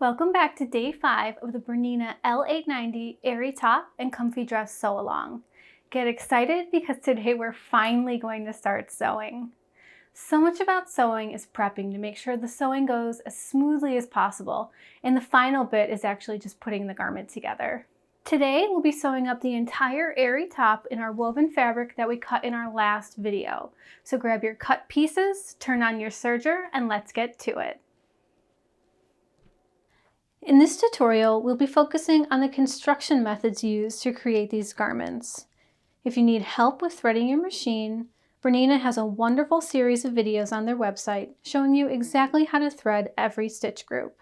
Welcome back to day 5 of the BERNINA L890 Airy Top and Comfy Dress Sew Along. Get excited because today we're finally going to start sewing. So much about sewing is prepping to make sure the sewing goes as smoothly as possible, and the final bit is actually just putting the garment together. Today we'll be sewing up the entire Airy top in our woven fabric that we cut in our last video. So grab your cut pieces, turn on your serger, and let's get to it. In this tutorial, we'll be focusing on the construction methods used to create these garments. If you need help with threading your machine, BERNINA has a wonderful series of videos on their website showing you exactly how to thread every stitch group.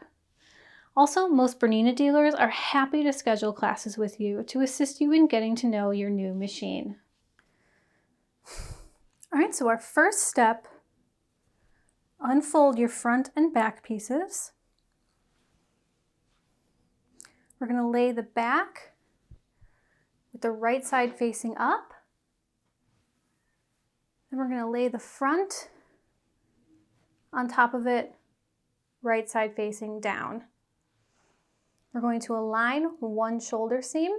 Also, most BERNINA dealers are happy to schedule classes with you to assist you in getting to know your new machine. All right, so our first step, unfold your front and back pieces. We're going to lay the back with the right side facing up. Then we're going to lay the front on top of it, right side facing down. We're going to align one shoulder seam.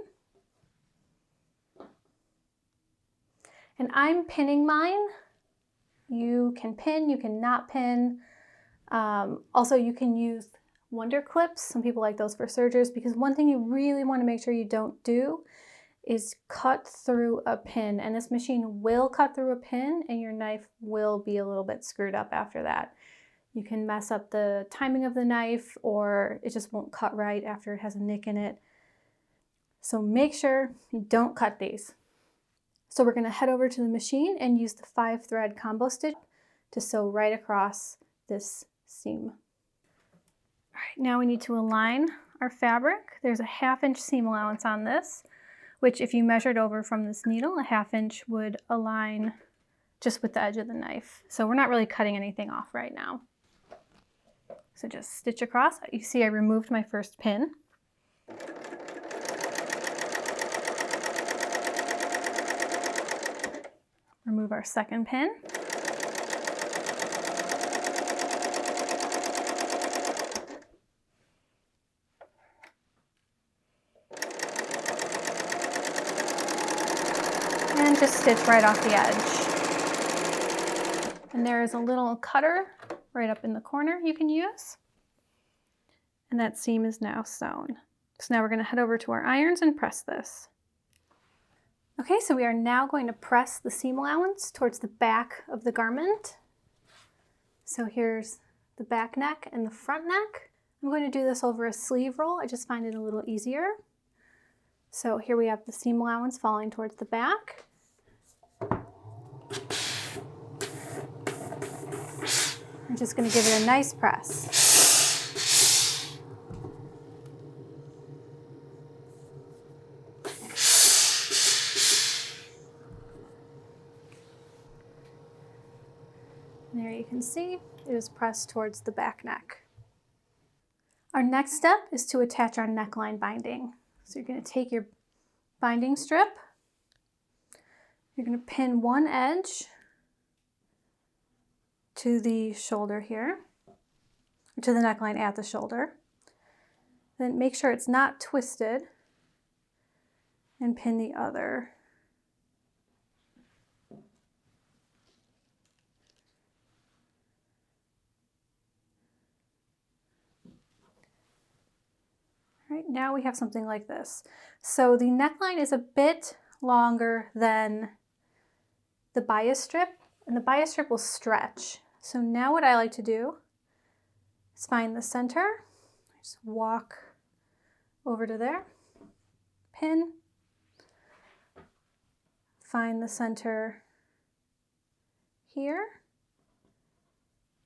And I'm pinning mine. You can pin, you can not pin. Also, you can use Wonder clips. Some people like those for sergers, because one thing you really want to make sure you don't do is cut through a pin, and this machine will cut through a pin and your knife will be a little bit screwed up after that. You can mess up the timing of the knife, or it just won't cut right after it has a nick in it. So make sure you don't cut these. So we're going to head over to the machine and use the 5-thread combo stitch to sew right across this seam. All right, now we need to align our fabric. There's a 1/2 inch seam allowance on this, which if you measured over from this needle, a 1/2 inch would align just with the edge of the knife. So we're not really cutting anything off right now. So just stitch across. You see I removed my first pin. Remove our second pin. And just stitch right off the edge. And there is a little cutter right up in the corner you can use. And that seam is now sewn. So now we're going to head over to our irons and press this. Okay, so we are now going to press the seam allowance towards the back of the garment. So here's the back neck and the front neck. I'm going to do this over a sleeve roll. I just find it a little easier. So here we have the seam allowance falling towards the back. I'm just going to give it a nice press. And there you can see it is pressed towards the back neck. Our next step is to attach our neckline binding. So you're going to take your binding strip. You're going to pin one edge to the shoulder here, or to the neckline at the shoulder. Then make sure it's not twisted and pin the other. All right, now we have something like this. So the neckline is a bit longer than the bias strip, and the bias strip will stretch. So now what I like to do is find the center, just walk over to there, pin, find the center here,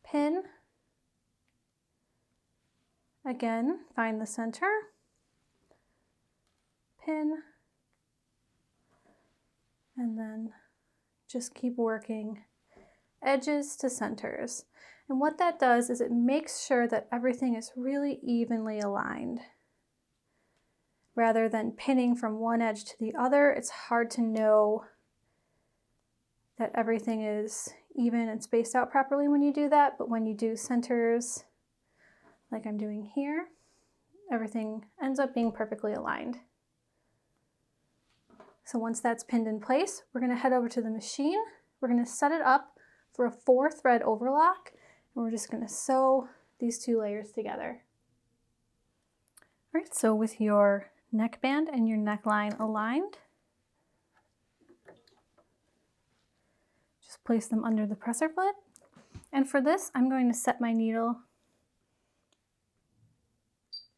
pin, again, find the center, pin, and then just keep working edges to centers. And what that does is it makes sure that everything is really evenly aligned. Rather than pinning from one edge to the other, it's hard to know that everything is even and spaced out properly when you do that, but when you do centers like I'm doing here, everything ends up being perfectly aligned. So once that's pinned in place, we're going to head over to the machine. We're going to set it up for a 4-thread overlock, and we're just going to sew these 2 layers together. All right, so with your neckband and your neckline aligned, just place them under the presser foot. And for this, I'm going to set my needle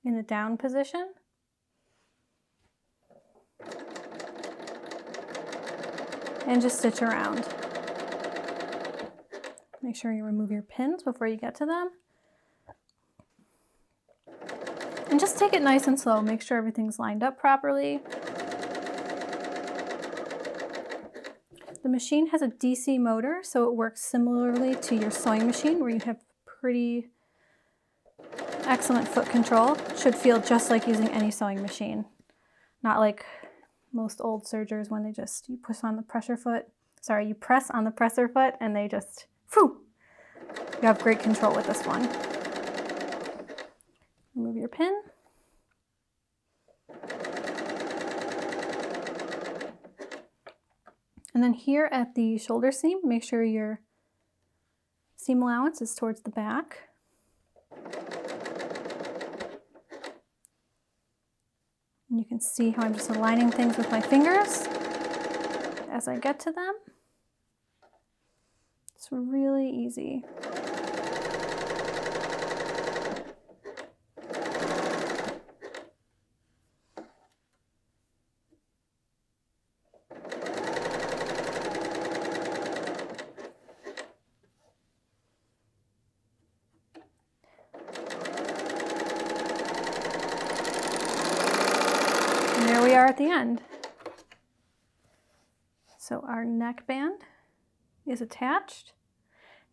in the down position. And just stitch around. Make sure you remove your pins before you get to them. And just take it nice and slow. Make sure everything's lined up properly. The machine has a DC motor, so it works similarly to your sewing machine where you have pretty excellent foot control. It should feel just like using any sewing machine. Not like most old sergers when you press on the presser foot and they just, phew! You have great control with this one. Remove your pin. And then here at the shoulder seam, make sure your seam allowance is towards the back. And you can see how I'm just aligning things with my fingers as I get to them. It's really easy. And there we are at the end. So our neckband is attached.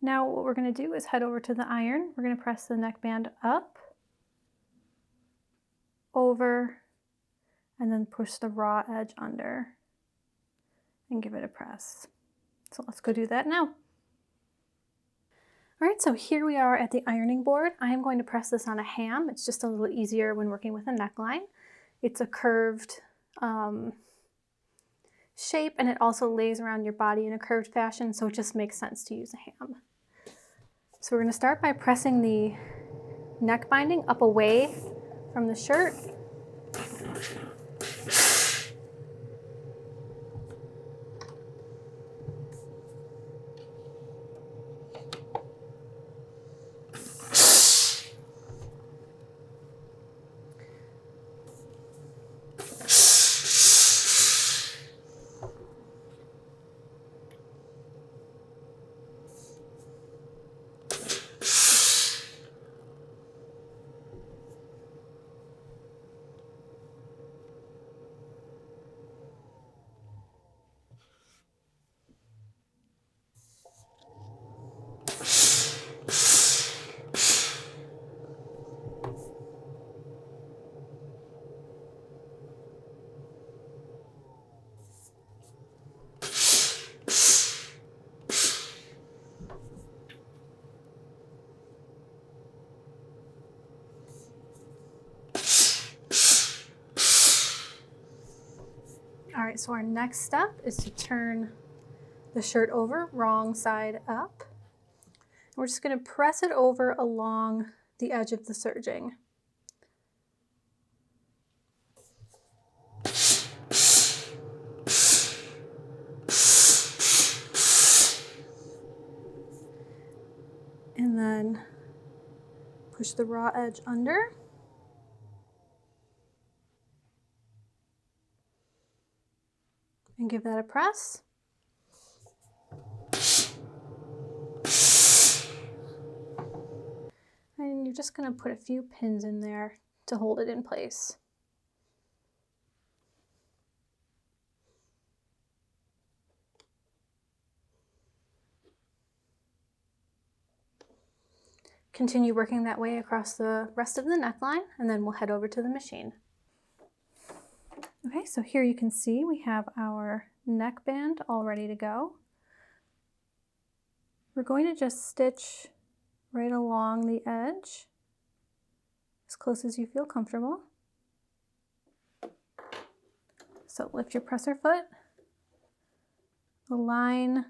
Now what we're going to do is head over to the iron. We're going to press the neckband up, over, and then push the raw edge under and give it a press. So let's go do that now. All right, so here we are at the ironing board. I am going to press this on a ham. It's just a little easier when working with a neckline. It's a curved shape, and it also lays around your body in a curved fashion, so it just makes sense to use a ham. So we're going to start by pressing the neck binding up away from the shirt. All right, so our next step is to turn the shirt over, wrong side up. We're just going to press it over along the edge of the serging. And then push the raw edge under. And give that a press. And you're just going to put a few pins in there to hold it in place. Continue working that way across the rest of the neckline, and then we'll head over to the machine. Okay, so here you can see we have our neckband all ready to go. We're going to just stitch right along the edge, as close as you feel comfortable. So lift your presser foot, align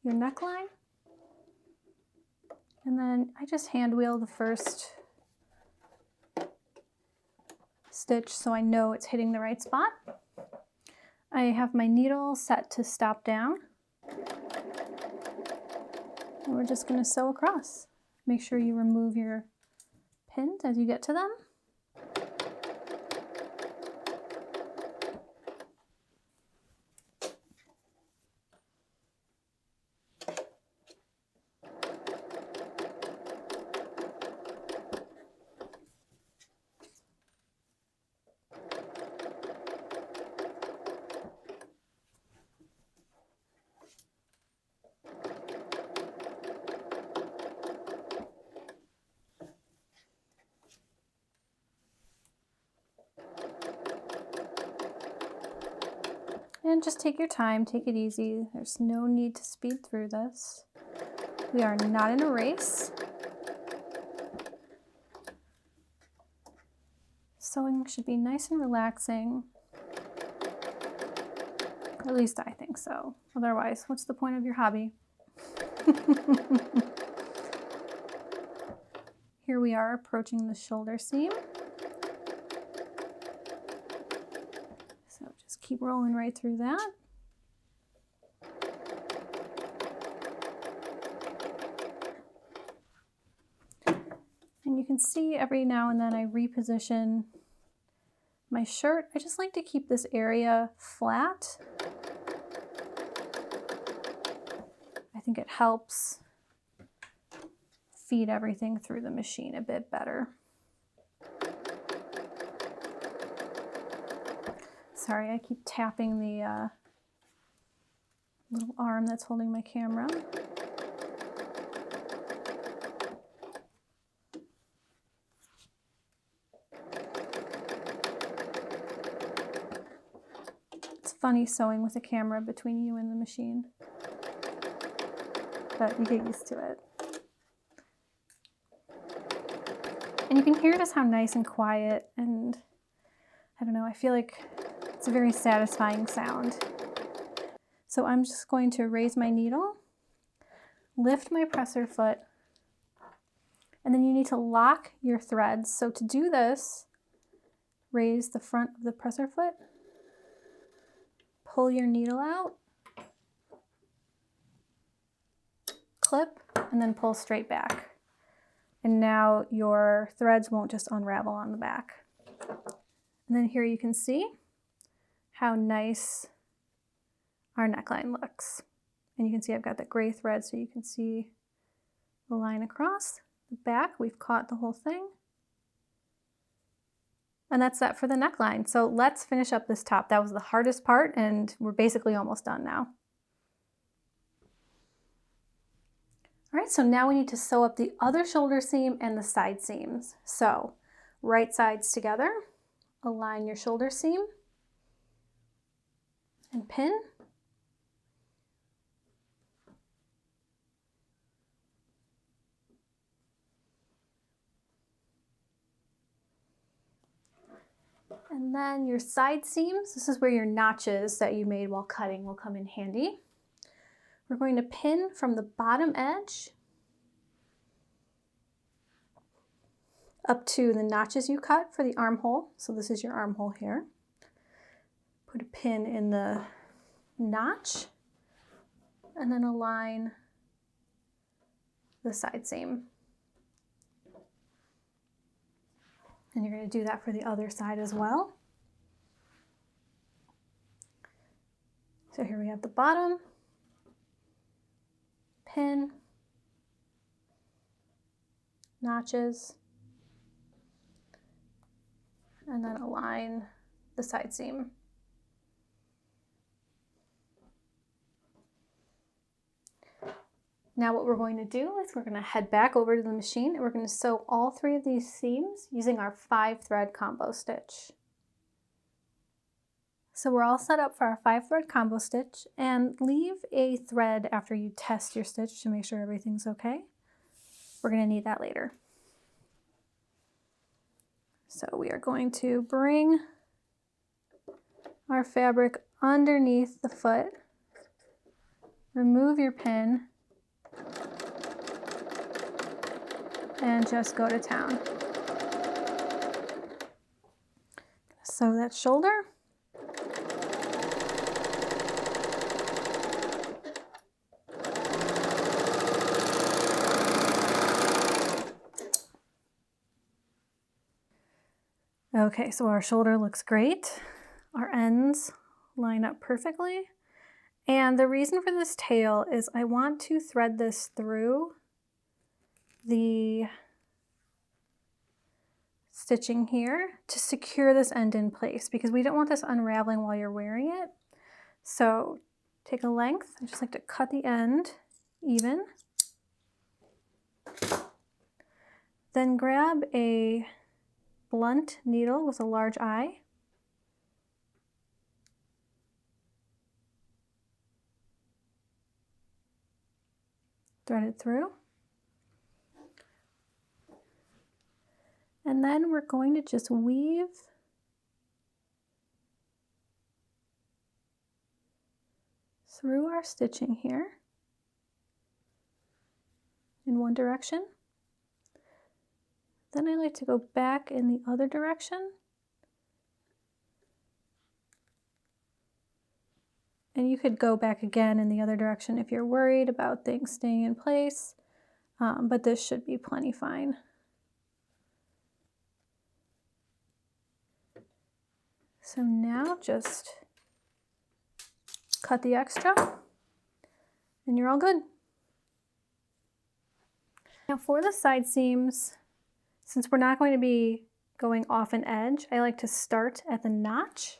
your neckline, and then I just hand wheel the first stitch so I know it's hitting the right spot. I have my needle set to stop down, and we're just going to sew across. Make sure you remove your pins as you get to them. And just take your time, take it easy. There's no need to speed through this. We are not in a race. Sewing should be nice and relaxing. At least I think so. Otherwise, what's the point of your hobby? Here we are approaching the shoulder seam. So just keep rolling right through that. And you can see every now and then I reposition my shirt. I just like to keep this area flat. I think it helps feed everything through the machine a bit better. Sorry, I keep tapping the little arm that's holding my camera. It's funny sewing with a camera between you and the machine, but you get used to it. And you can hear just how nice and quiet, and I don't know, I feel like it's a very satisfying sound. So I'm just going to raise my needle, lift my presser foot, and then you need to lock your threads. So to do this, raise the front of the presser foot, pull your needle out, clip, and then pull straight back. And now your threads won't just unravel on the back. And then here you can see how nice our neckline looks. And you can see I've got that gray thread so you can see the line across the back. We've caught the whole thing. And that's that for the neckline. So let's finish up this top. That was the hardest part and we're basically almost done now. All right, so now we need to sew up the other shoulder seam and the side seams. So right sides together, align your shoulder seam and pin. And then your side seams, this is where your notches that you made while cutting will come in handy. We're going to pin from the bottom edge up to the notches you cut for the armhole. So this is your armhole here. Put a pin in the notch and then align the side seam. And you're going to do that for the other side as well. So here we have the bottom, pin, notches, and then align the side seam. Now what we're going to do is we're going to head back over to the machine and we're going to sew all three of these seams using our 5-thread combo stitch. So we're all set up for our 5-thread combo stitch, and leave a thread after you test your stitch to make sure everything's okay. We're going to need that later. So we are going to bring our fabric underneath the foot, remove your pin, and just go to town. Sew that shoulder. Okay, so our shoulder looks great. Our ends line up perfectly. And the reason for this tail is I want to thread this through the stitching here to secure this end in place because we don't want this unraveling while you're wearing it. So take a length, I just like to cut the end even. Then grab a blunt needle with a large eye. Thread it through. And then we're going to just weave through our stitching here in one direction. Then I like to go back in the other direction. And you could go back again in the other direction if you're worried about things staying in place, but this should be plenty fine. So now just cut the extra and you're all good. Now for the side seams, since we're not going to be going off an edge, I like to start at the notch.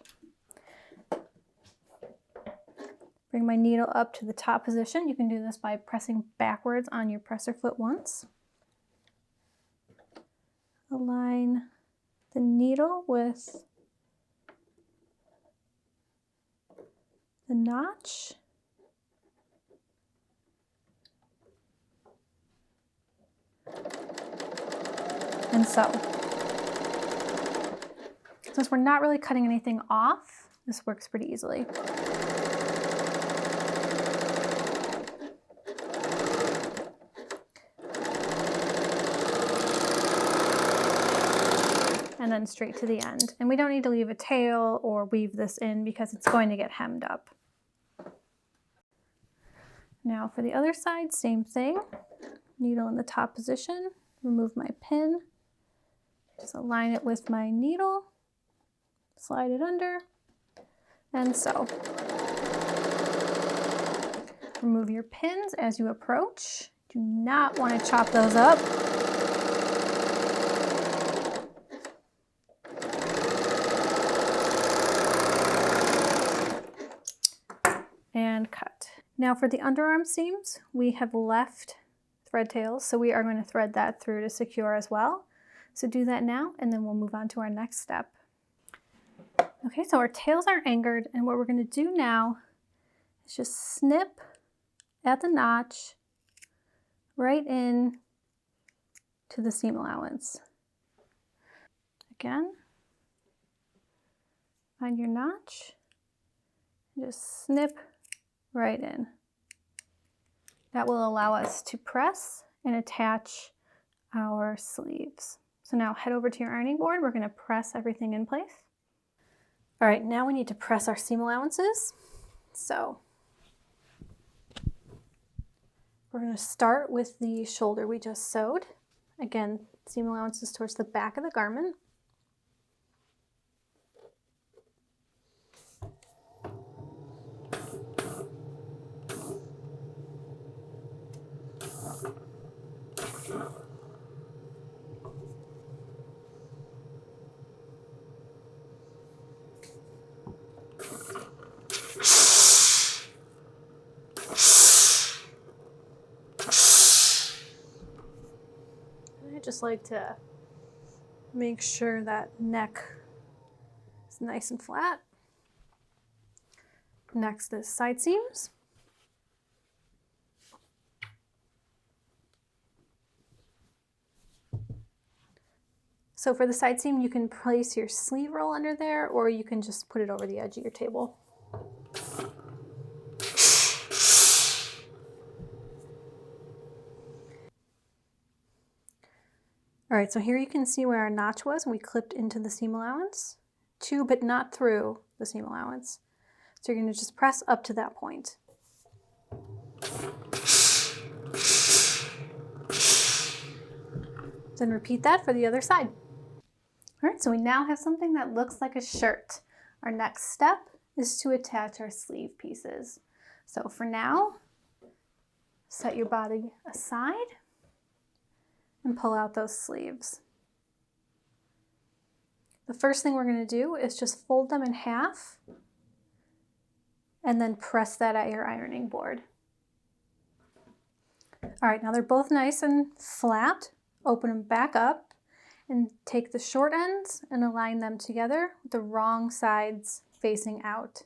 Bring my needle up to the top position. You can do this by pressing backwards on your presser foot once. Align the needle with the notch. And sew. Since we're not really cutting anything off, this works pretty easily. And then straight to the end. And we don't need to leave a tail or weave this in because it's going to get hemmed up. Now for the other side, same thing. Needle in the top position, remove my pin, just align it with my needle, slide it under, and sew. Remove your pins as you approach. Do not want to chop those up. And cut. Now for the underarm seams, we have left thread tails, so we are going to thread that through to secure as well. So do that now, and then we'll move on to our next step. Okay, so our tails are anchored, and what we're going to do now is just snip at the notch right in to the seam allowance. Again, find your notch, and just snip right in. That will allow us to press and attach our sleeves. So now head over to your ironing board. We're going to press everything in place. All right, now we need to press our seam allowances. So we're going to start with the shoulder we just sewed. Again, seam allowances towards the back of the garment. I just like to make sure that neck is nice and flat. Next is side seams. So for the side seam, you can place your sleeve roll under there, or you can just put it over the edge of your table. All right, so here you can see where our notch was, and we clipped into the seam allowance, to but not through the seam allowance. So you're going to just press up to that point. Then repeat that for the other side. All right, so we now have something that looks like a shirt. Our next step is to attach our sleeve pieces. So for now, set your body aside and pull out those sleeves. The first thing we're going to do is just fold them in half and then press that at your ironing board. All right, now they're both nice and flat. Open them back up and take the short ends and align them together with the wrong sides facing out.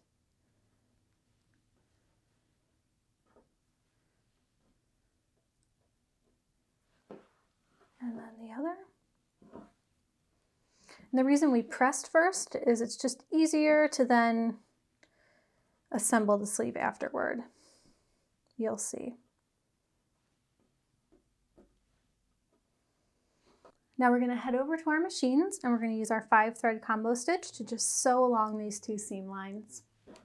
And then the other. And the reason we pressed first is it's just easier to then assemble the sleeve afterward. You'll see. Now we're going to head over to our machines and we're going to use our 5-thread combo stitch to just sew along these two seam lines. All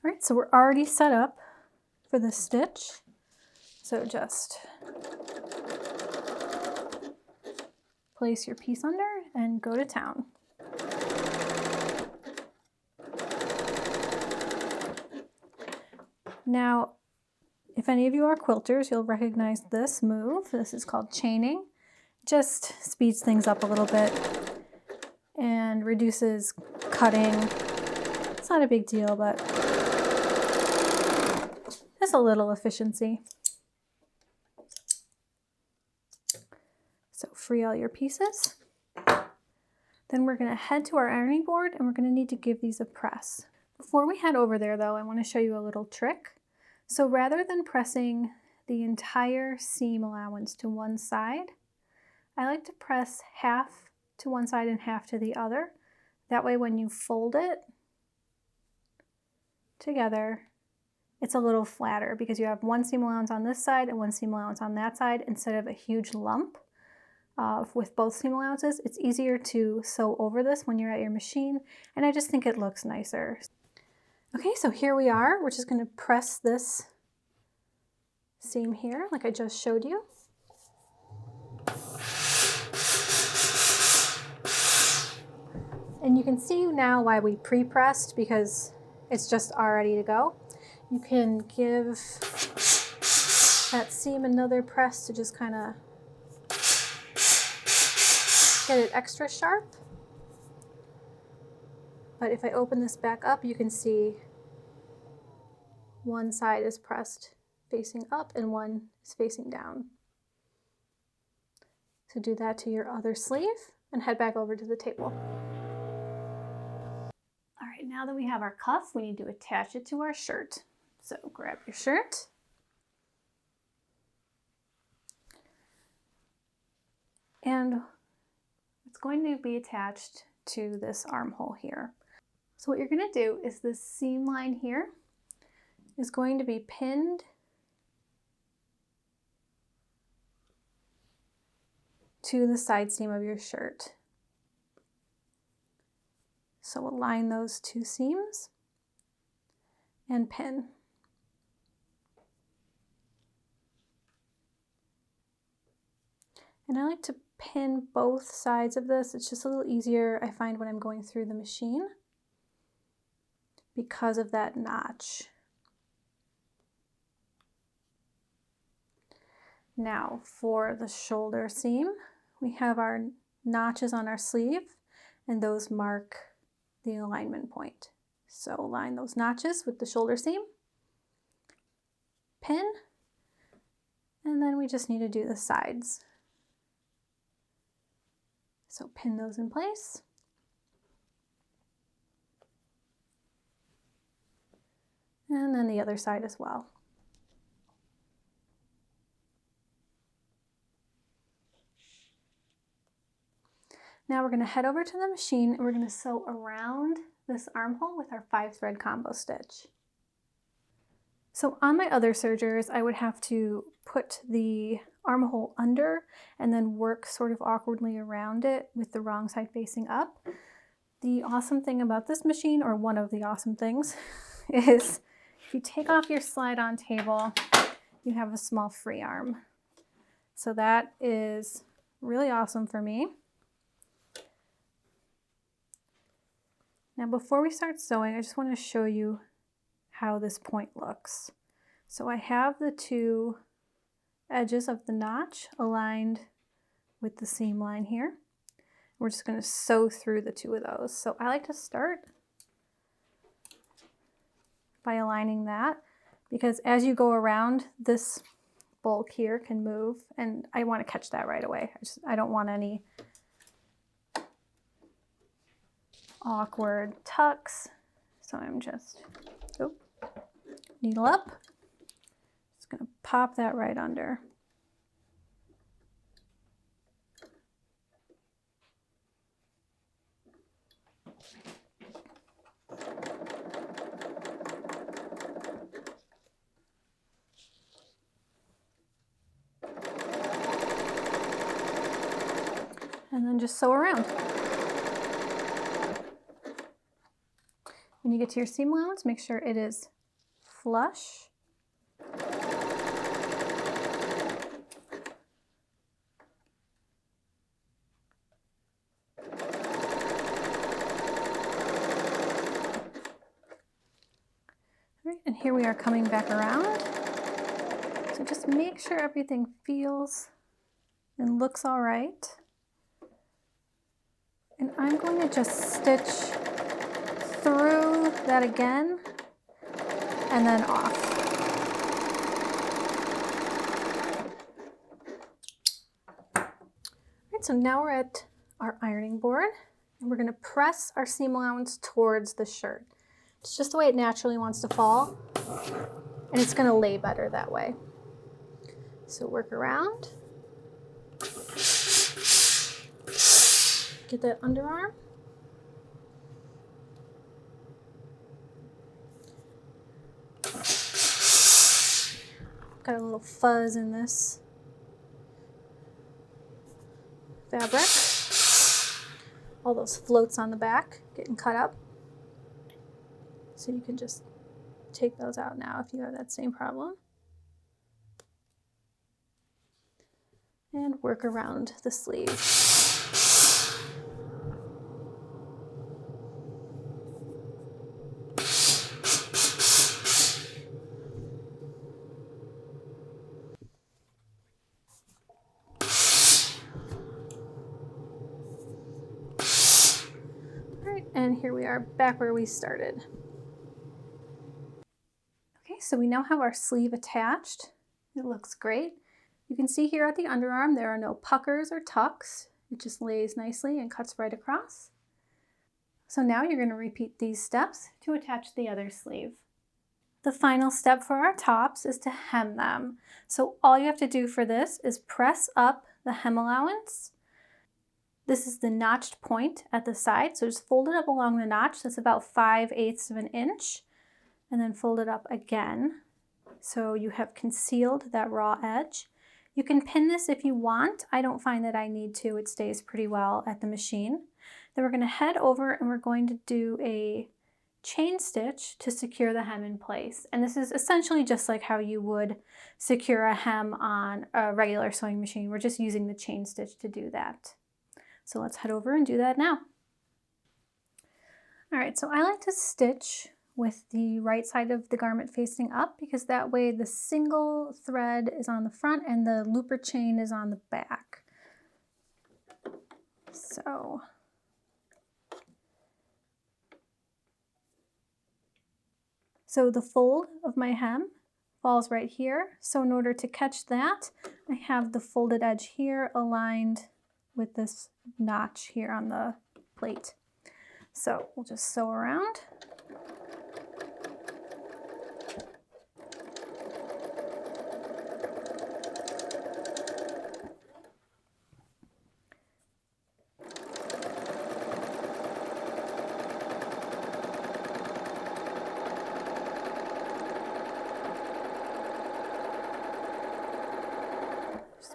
right, so we're already set up for the stitch. So just place your piece under and go to town. Now, if any of you are quilters, you'll recognize this move. This is called chaining. Just speeds things up a little bit and reduces cutting. It's not a big deal, but just a little efficiency. So free all your pieces. Then we're going to head to our ironing board and we're going to need to give these a press. Before we head over there though, I want to show you a little trick. So rather than pressing the entire seam allowance to one side, I like to press half to one side and half to the other. That way when you fold it together, it's a little flatter because you have one seam allowance on this side and one seam allowance on that side instead of a huge lump. With both seam allowances, it's easier to sew over this when you're at your machine, and I just think it looks nicer. Okay, so here we are. We're just going to press this seam here like I just showed you. And you can see now why we pre-pressed, because it's just all ready to go. You can give that seam another press to just kind of get it extra sharp. But if I open this back up, you can see one side is pressed facing up and one is facing down. So do that to your other sleeve and head back over to the table. All right, now that we have our cuff, we need to attach it to our shirt. So grab your shirt. And it's going to be attached to this armhole here. So what you're going to do is this seam line here is going to be pinned to the side seam of your shirt. So align those two seams and pin. And I like to pin both sides of this. It's just a little easier, I find, when I'm going through the machine because of that notch. Now for the shoulder seam, we have our notches on our sleeve and those mark the alignment point. So align those notches with the shoulder seam, pin, and then we just need to do the sides. So pin those in place. And then the other side as well. Now we're going to head over to the machine and we're going to sew around this armhole with our 5-thread combo stitch. So on my other sergers, I would have to put the armhole under and then work sort of awkwardly around it with the wrong side facing up. The awesome thing about this machine, or one of the awesome things, is if you take off your slide-on table, you have a small free arm. So that is really awesome for me. Now before we start sewing, I just want to show you how this point looks. So I have the 2 edges of the notch aligned with the seam line here. We're just going to sew through the 2 of those. So I like to start by aligning that, because as you go around, this bulk here can move, and I want to catch that right away. I don't want any awkward tucks. So I'm just, needle up. Just going to pop that right under. And then just sew around. When you get to your seam allowance, make sure it is flush. All right, and here we are coming back around. So just make sure everything feels and looks all right. And I'm going to just stitch through that again and then off. All right, so now we're at our ironing board and we're going to press our seam allowance towards the shirt. It's just the way it naturally wants to fall, and it's going to lay better that way. So work around. Get that underarm. Got a little fuzz in this fabric. All those floats on the back getting cut up. So you can just take those out now if you have that same problem. And work around the sleeve. And here we are back where we started. Okay, so we now have our sleeve attached. It looks great. You can see here at the underarm there are no puckers or tucks. It just lays nicely and cuts right across. So now you're going to repeat these steps to attach the other sleeve. The final step for our tops is to hem them. So all you have to do for this is press up the hem allowance. This is the notched point at the side, so just fold it up along the notch. That's about 5/8 of an inch, and then fold it up again. So you have concealed that raw edge. You can pin this if you want. I don't find that I need to. It stays pretty well at the machine. Then we're going to head over and we're going to do a chain stitch to secure the hem in place. And this is essentially just like how you would secure a hem on a regular sewing machine. We're just using the chain stitch to do that. So let's head over and do that now. All right, so I like to stitch with the right side of the garment facing up because that way the single thread is on the front and the looper chain is on the back. So the fold of my hem falls right here. So in order to catch that, I have the folded edge here aligned with this notch here on the plate. So we'll just sew around.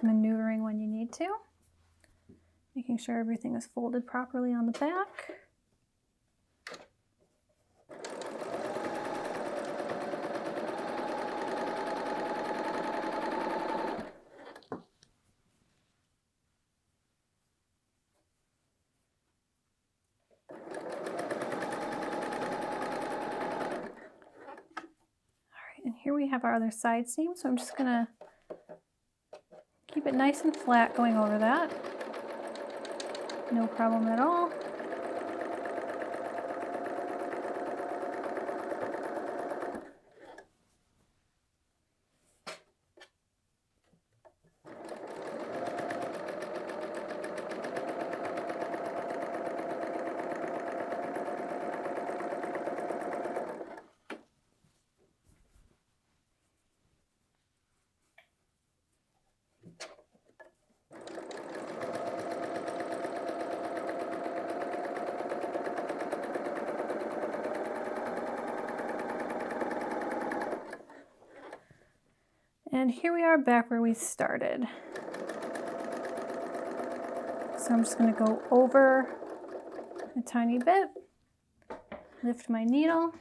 Just maneuvering when you need to. Making sure everything is folded properly on the back. And here we have our other side seam, so I'm just gonna keep it nice and flat going over that. No problem at all. And here we are back where we started. So I'm just going to go over a tiny bit, lift my needle,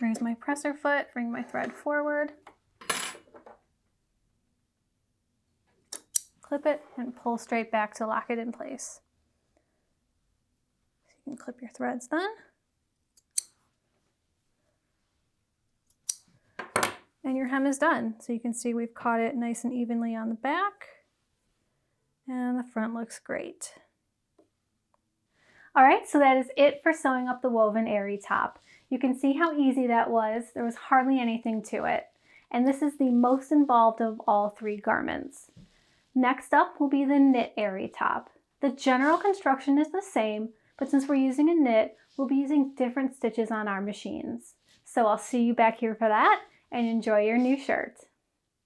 raise my presser foot, bring my thread forward, clip it, and pull straight back to lock it in place. So you can clip your threads then. And your hem is done. So you can see we've caught it nice and evenly on the back, and the front looks great. All right, so that is it for sewing up the woven Airy top. You can see how easy that was. There was hardly anything to it. And this is the most involved of all 3 garments. Next up will be the knit Airy top. The general construction is the same, but since we're using a knit, we'll be using different stitches on our machines. So I'll see you back here for that, and enjoy your new shirt.